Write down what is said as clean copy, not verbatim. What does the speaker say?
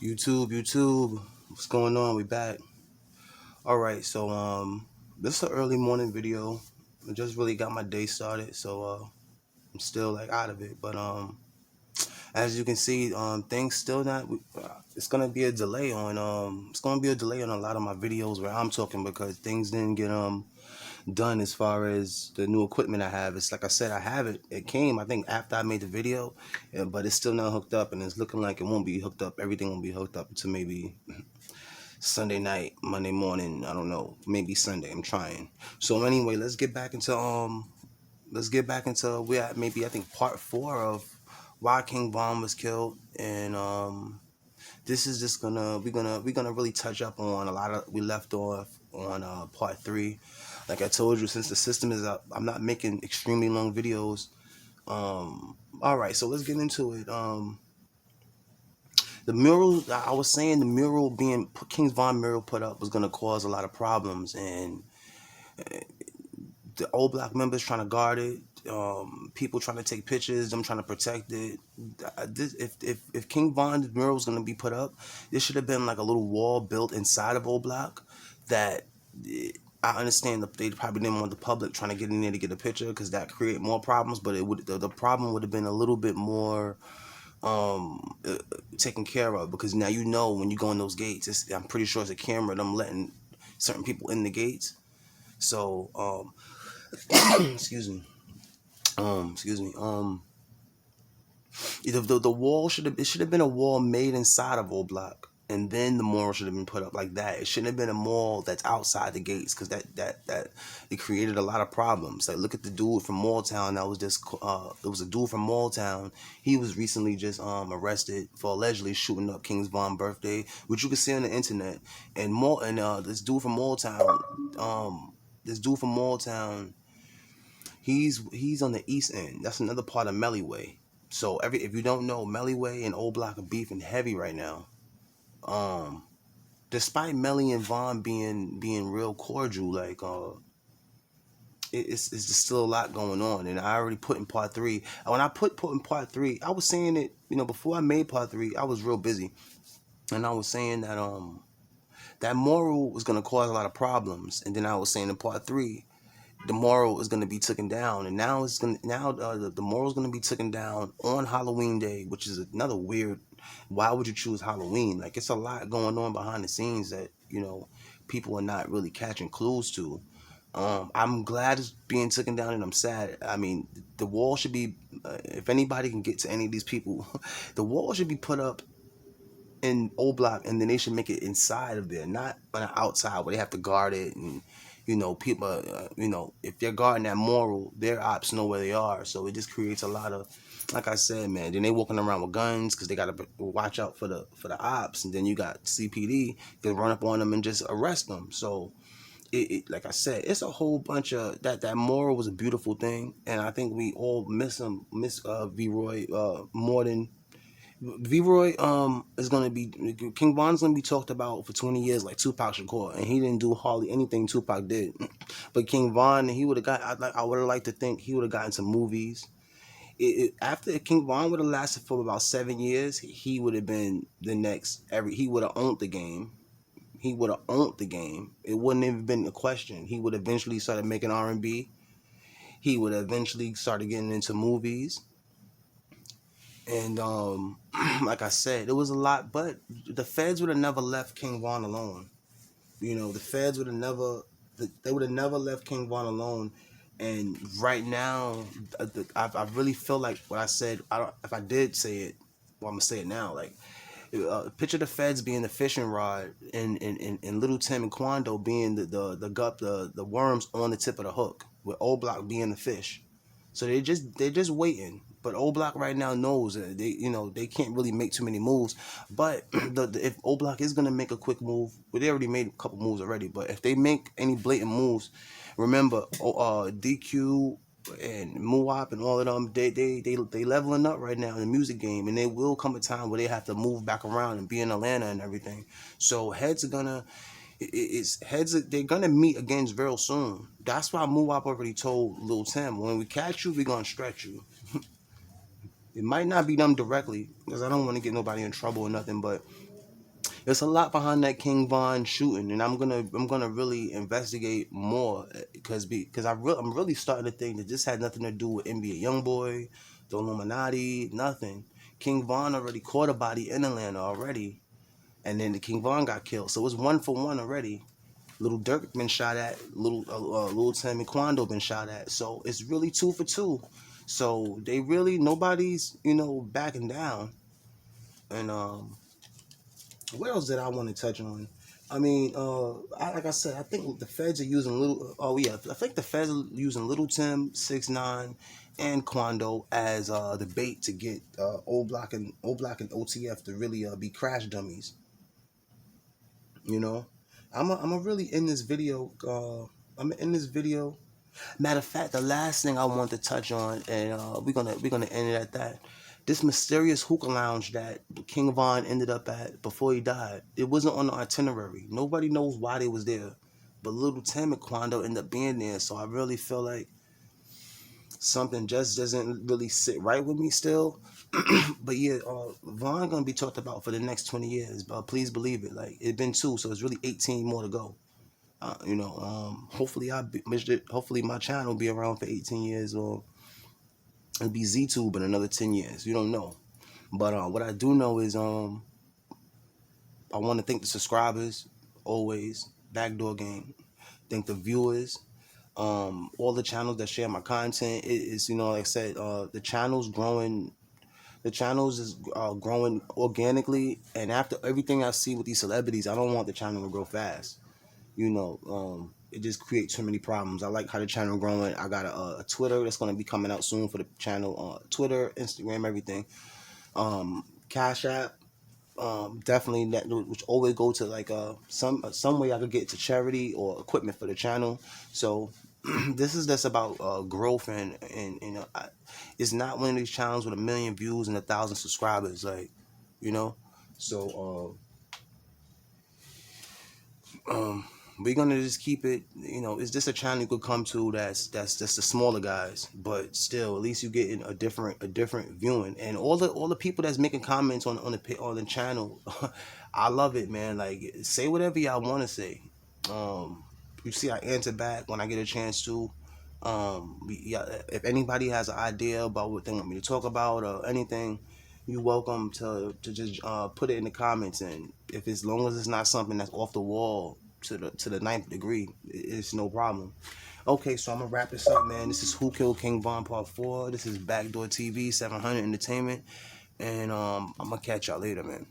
YouTube, what's going on? We back. All right, so this is an early morning video. I just really got my day started, so I'm still like out of it. But as you can see, things still not. It's gonna be a delay on it's gonna be a delay on a lot of my videos where I'm talking because things didn't get done as far as the new equipment I have. It's like I said, I have it. It came, I think, after I made the video, but it's still not hooked up, and it's looking like it won't be hooked up. Everything won't be hooked up to maybe Sunday night, Monday morning. I don't know. Maybe Sunday. I'm trying. So anyway, let's get back into we're at maybe I think part 4 of why King Von was killed, and this is just gonna we're gonna really touch up on a lot of we left off on part 3. Like I told you, since the system is up, I'm not making extremely long videos. All right, so let's get into it. The mural, I was saying the mural being Kings Von mural put up was gonna cause a lot of problems, and the old black members trying to guard it, people trying to take pictures, them trying to protect it. If King Von's mural was gonna be put up, there should have been like a little wall built inside of Old Block. That I understand that they probably didn't want the public trying to get in there to get a picture because that create more problems. But it would the problem would have been a little bit more taken care of, because now when you go in those gates, I'm pretty sure it's a camera them letting certain people in the gates. So excuse me. Excuse me. The wall should have been a wall made inside of Old Block, and then the mural should have been put up like that. It shouldn't have been a mall that's outside the gates, because that it created a lot of problems. Like, look at the dude from Malltown. That was just it was a dude from Malltown. He was recently just arrested for allegedly shooting up King's Von birthday, which you can see on the internet. And this dude from Malltown, he's on the east end. That's another part of Mellyway. So if you don't know, Mellyway and Old Block are beefing heavy right now. Despite Melly and Von being real cordial, like it's just still a lot going on. And I already put in part 3. When I put in part 3, I was saying it. Before I made part 3, I was real busy, and I was saying that that moral was gonna cause a lot of problems. And then I was saying in part 3, the moral is going to be taken down, and now the moral is going to be taken down on Halloween Day, which is another weird. Why would you choose Halloween? Like, it's a lot going on behind the scenes that people are not really catching clues to. I'm glad it's being taken down, and I'm sad. I mean, the wall should be. If anybody can get to any of these people, the wall should be put up in Old Block, and then they should make it inside of there, not on the outside where they have to guard it. And people, if they're guarding that moral, their ops know where they are. So it just creates a lot of, like I said, man. Then they walking around with guns because they gotta watch out for the ops, and then you got CPD that run up on them and just arrest them. So like I said, it's a whole bunch of that moral was a beautiful thing, and I think we all miss V-Roy more than V-Roy is gonna be King Von's gonna be talked about for 20 years like Tupac Shakur, and he didn't do hardly anything Tupac did. But King Von, he would have got. I would have liked to think he would have gotten some movies. After King Von would have lasted for about 7 years, he would have been the next. He would have owned the game. He would have owned the game. It wouldn't have been a question. He would eventually started making R&B. He would eventually started getting into movies. And like I said, it was a lot, but the feds would have never left King Von alone. The feds would have never, they would have never left King Von alone. And right now, I really feel like what I said. If I did say it, well, I'm gonna say it now. Like, picture the feds being the fishing rod, and Little Tim and Quando being the worms on the tip of the hook, with Old Block being the fish. So they're just waiting. But Old Block right now knows that they can't really make too many moves. But if Old Block is gonna make a quick move, well, they already made a couple moves already. But if they make any blatant moves, remember DQ and Muwap and all of them, they leveling up right now in the music game, and there will come a time where they have to move back around and be in Atlanta and everything. So heads are gonna. They're gonna meet again real soon. That's why Muwap already told Lil Tim, when we catch you, we're gonna stretch you. It might not be them directly, because I don't want to get nobody in trouble or nothing, but There's a lot behind that King Von shooting, and I'm gonna really investigate more because I'm really starting to think that this had nothing to do with NBA YoungBoy, the Illuminati, nothing. King Von already caught a body in Atlanta already, and then the King Von got killed, so it's 1 for 1 already. Little Dirk been shot at, Lil Tim and Quando been shot at, so it's really 2 for 2. So they really nobody's backing down, and what else did I want to touch on? I mean, like I said, I think the feds are using little. Oh yeah, I think the feds are using Little Tim, 6ix9ine, and Quando as the bait to get O Block and OTF to really be crash dummies. You know, I'm really in this video. I'm in this video. Matter of fact, the last thing I want to touch on, and we're gonna end it at that. This mysterious hookah lounge that King Von ended up at before he died, it wasn't on the itinerary. Nobody knows why they was there, but Little Tim and Quando ended up being there. So I really feel like something just doesn't really sit right with me still. But yeah, Von gonna be talked about for the next 20 years. But please believe it, like it's been 2, so it's really 18 more to go. Hopefully hopefully my channel will be around for 18 years, or it'll be ZTube in another 10 years. You don't know. But what I do know is I want to thank the subscribers, always, Backdoor Gang. Thank the viewers, all the channels that share my content. It is, like I said, the channel's growing. The channels is growing organically, and after everything I see with these celebrities, I don't want the channel to grow fast. It just creates too many problems. I like how the channel growing. I got a Twitter that's going to be coming out soon for the channel. Twitter, Instagram, everything. Cash App. Definitely that, which always go to like some way I could get to charity or equipment for the channel. So this is just about growth, and it's not one of these channels with 1 million views and 1,000 subscribers, like, you know. So we're gonna just keep it. It's just a channel you could come to that's just the smaller guys, but still, at least you getting a different viewing, and all the people that's making comments on the channel. I love it, man. Like, say whatever y'all want to say. You see, I answer back when I get a chance to. Yeah, if anybody has an idea about what they want me to talk about or anything, you welcome to just put it in the comments. And if as long as it's not something that's off the wall to the ninth degree, it's no problem. Okay, so I'm gonna wrap this up, man. This is Who Killed King Von Part 4. This is Backdoor TV 700 Entertainment, and I'm gonna catch y'all later, man.